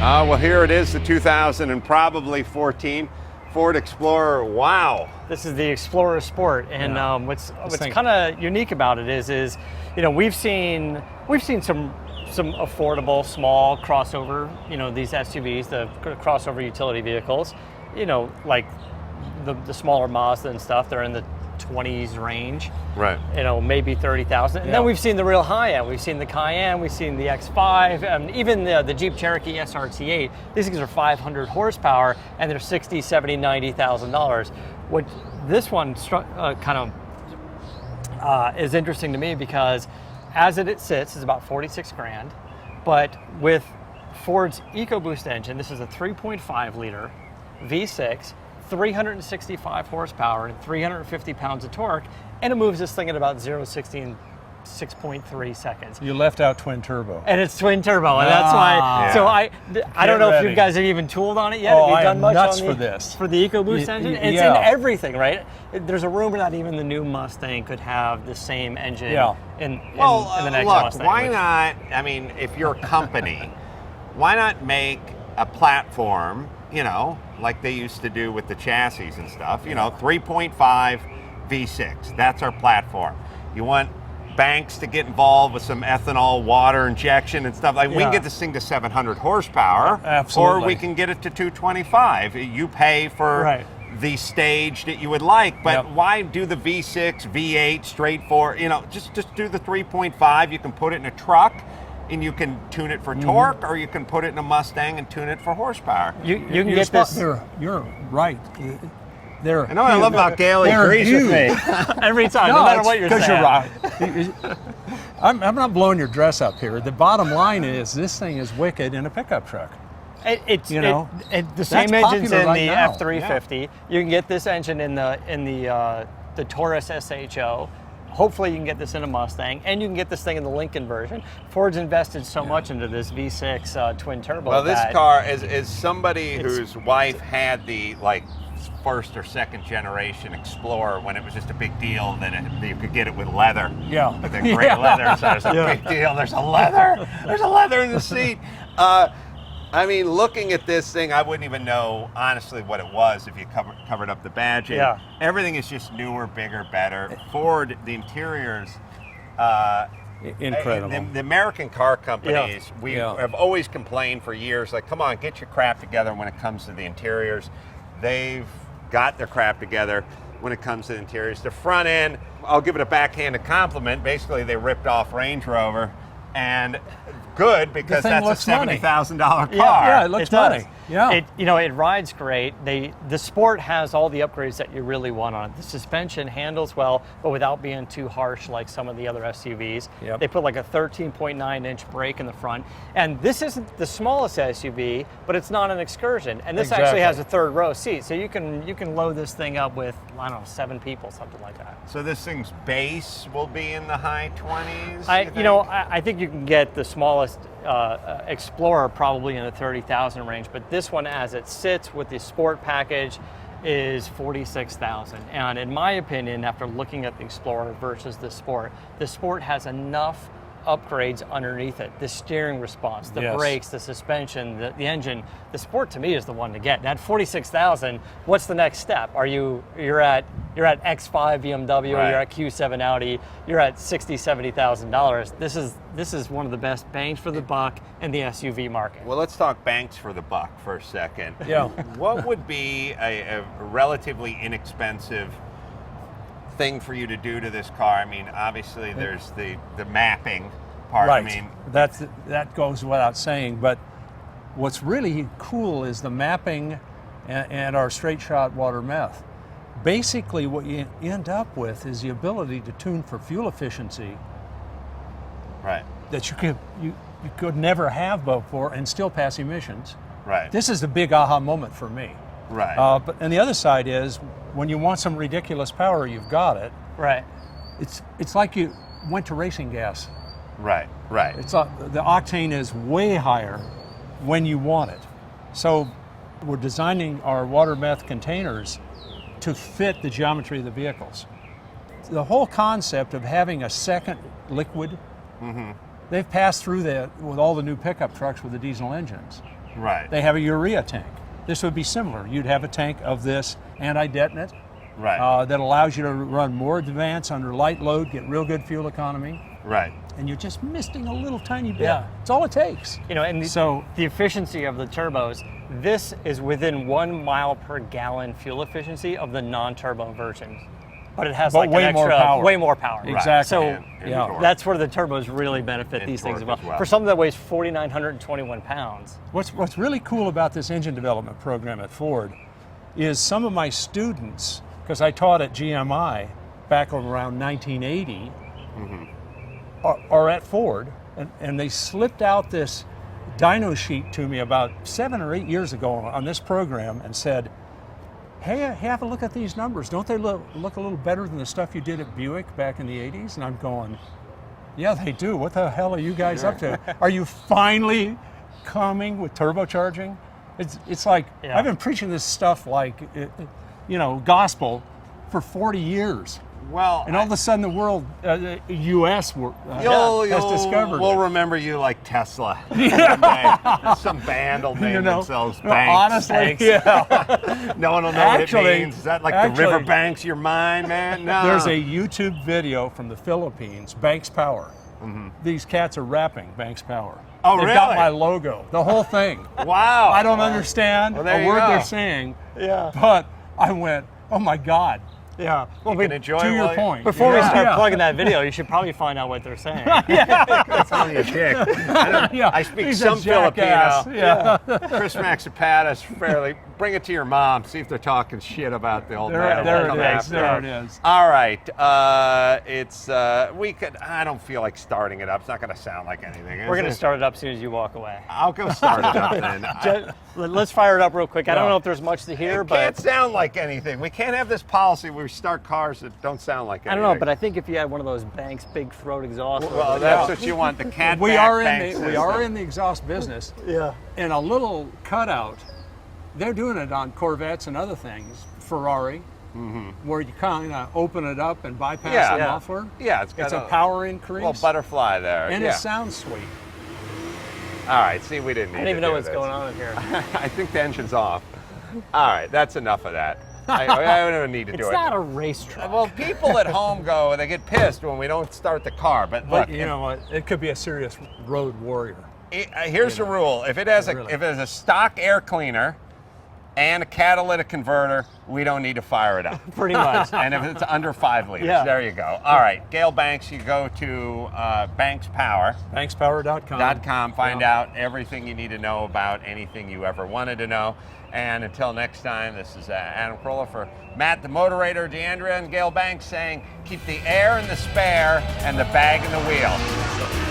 Well, here it is, the 2000 and probably 14 Ford Explorer. Wow. This is the Explorer Sport, and what's kind of unique about it is we've seen some affordable small crossover, these SUVs, the crossover utility vehicles, like the smaller Mazda and stuff. They're in the 20s range, right? Maybe 30,000. And then we've seen the real high end. We've seen the Cayenne, we've seen the X5, and even the Jeep Cherokee SRT8. These things are 500 horsepower, and they're $60,000, $70,000, $90,000. What this one is interesting to me because as it sits, it's about 46 grand, but with Ford's EcoBoost engine, this is a 3.5 liter V6. 365 horsepower and 350 pounds of torque, and it moves this thing at about 0-60 in 6.3 seconds. You left out twin turbo. And it's twin turbo, and that's why. Yeah. So I don't know if you guys have even tooled on it yet. Oh, have you done much nuts on for this. For the EcoBoost engine? It's in everything, right? There's a rumor that even the new Mustang could have the same engine in the next Mustang. Why not, if you're a company, why not make a platform, like they used to do with the chassis and stuff, 3.5 V6, that's our platform. You want banks to get involved with some ethanol, water injection and stuff. We can get this thing to 700 horsepower, absolutely, or we can get it to 225. You pay for the stage that you would like, but why do the V6, V8, straightforward, just do the 3.5, you can put it in a truck, and you can tune it for torque, or you can put it in a Mustang and tune it for horsepower. You can get this. You're right. I know what I love about Gale. He agrees with me every time, no matter what you're saying. Because you're right. I'm not blowing your dress up here. The bottom line is this thing is wicked in a pickup truck. The same engine's in the F350. Yeah. You can get this engine in the Taurus SHO. Hopefully you can get this in a Mustang, and you can get this thing in the Lincoln version. Ford's invested so much into this V6 twin turbo. Well, this car is somebody whose wife had the first or second generation Explorer when it was just a big deal that you could get it with leather. Yeah. With the great leather, so it's a big deal. There's a leather in the seat. Looking at this thing, I wouldn't even know, honestly, what it was if you covered up the badging. Yeah. Everything is just newer, bigger, better. Ford, the interiors, incredible. The American car companies, we have always complained for years, come on, get your crap together when it comes to the interiors. They've got their crap together when it comes to the interiors. The front end, I'll give it a backhanded compliment. Basically, they ripped off Range Rover, and good, because that's a $70,000 car. Yeah, it looks money. Yeah. It rides great. The Sport has all the upgrades that you really want on it. The suspension handles well, but without being too harsh like some of the other SUVs. Yep. They put a 13.9-inch brake in the front. And this isn't the smallest SUV, but it's not an excursion. And this actually has a third row seat, so you can load this thing up with, 7 people, something like that. So this thing's base will be in the high 20s? I think you can get the smallest Explorer probably in the 30,000 range, but this one, as it sits with the Sport package, is 46,000. And in my opinion, after looking at the Explorer versus the Sport has enough upgrades underneath it. The steering response, the brakes, the suspension, the engine. The Sport to me is the one to get. At 46,000, what's the next step? You're at X5 BMW, you're at Q7 Audi, you're at $60,000, $70,000. This is one of the best bangs for the buck in the SUV market. Well, let's talk banks for the buck for a second. Yeah. What would be a relatively inexpensive thing for you to do to this car? Obviously there's the mapping part. Right. That goes without saying, but what's really cool is the mapping and our straight shot water meth. Basically what you end up with is the ability to tune for fuel efficiency. Right. That you could never have before and still pass emissions. Right. This is the big aha moment for me. Right. And the other side is, when you want some ridiculous power, you've got it. Right. It's like you went to racing gas. Right. It's the octane is way higher when you want it. So we're designing our water meth containers to fit the geometry of the vehicles. The whole concept of having a second liquid, they've passed through that with all the new pickup trucks with the diesel engines. Right. They have a urea tank. This would be similar. You'd have a tank of this anti-detonant Right. that allows you to run more advance under light load, get real good fuel economy, Right. and you're just misting a little tiny bit. Yeah. It's all it takes. You know, and So- the efficiency of the turbos, this is within 1 mile per gallon fuel efficiency of the non-turbo version. But it has But like way an more extra, power. way more power. Exactly. So And yeah. torque. that's where the turbos really benefit And these things as torque well. as well. For something that weighs 4,921 pounds. What's really cool about this engine development program at Ford is some of my students, because I taught at GMI back around 1980, are at Ford, and they slipped out this dyno sheet to me about 7 or 8 years ago on this program and said, hey, have a look at these numbers. Don't they look a little better than the stuff you did at Buick back in the 80s? And I'm going, yeah, they do. What the hell are you guys up to? Are you finally coming with turbocharging? It's like, Yeah. I've been preaching this stuff like, gospel for 40 years. Well, And all of a sudden the world, U.S. has discovered We'll it. remember you like Tesla. Someday. Some band will name themselves Banks. Honestly, Banks. yeah. No one will know Actually- what it means. Is that like the actually- river banks your mind, man? No. There's a YouTube video from the Philippines, Banks Power. These cats are rapping Banks Power. Oh, They've really? got my logo, the whole thing. Wow. I don't understand Well, there a you word go. they're saying, Yeah. but I went, oh my God. Yeah. Well, You can enjoy To your while you- point. before we Yeah. start Yeah. plugging that video, you should probably find out what they're saying. That's only a dick. Yeah, I speak he's some a jackass. Filipino. Yeah. Chris Maxipata fairly. Bring it to your mom. See if they're talking shit about the old There, man. there Come it is. after There her. it is. All right. We could. I don't feel like starting it up. It's not going to sound like anything. We're going to is it? start it up as soon as you walk away. I'll go start it up then. Let's fire it up real quick. I don't Yeah. know if there's much to hear, It can't but sound like anything. We can't have this policy where we start cars that don't sound like I anything. don't know. But I think if you had one of those Banks big throat exhaust, Well, that's what you want. The cat. We back are bank we are system. in the exhaust business. yeah. And a little cutout, they're doing it on Corvettes and other things, Ferrari, where you kind of open it up and bypass Yeah. the Yeah. muffler. Yeah, it's got It's a power increase. little butterfly there. and yeah. it sounds sweet. All right. See, we didn't. I don't even know what's going on in here. I think the engine's off. All right, that's enough of that. I don't need to do It's it. not a racetrack. Well, people at home go, they get pissed when we don't start the car. But look, But you know what? It could be a serious road warrior. here's the rule: if it has Really. if it has a stock air cleaner and a catalytic converter, we don't need to fire it up. Pretty much. And if it's under 5 liters, Yeah. there you go. All right, Gale Banks, you go to bankspower.com, Bankspower.com. find out everything you need to know about anything you ever wanted to know. And until next time, this is Adam Carolla for Matt the Moderator, DeAndrea, and Gale Banks saying, keep the air in the spare and the bag in the wheel.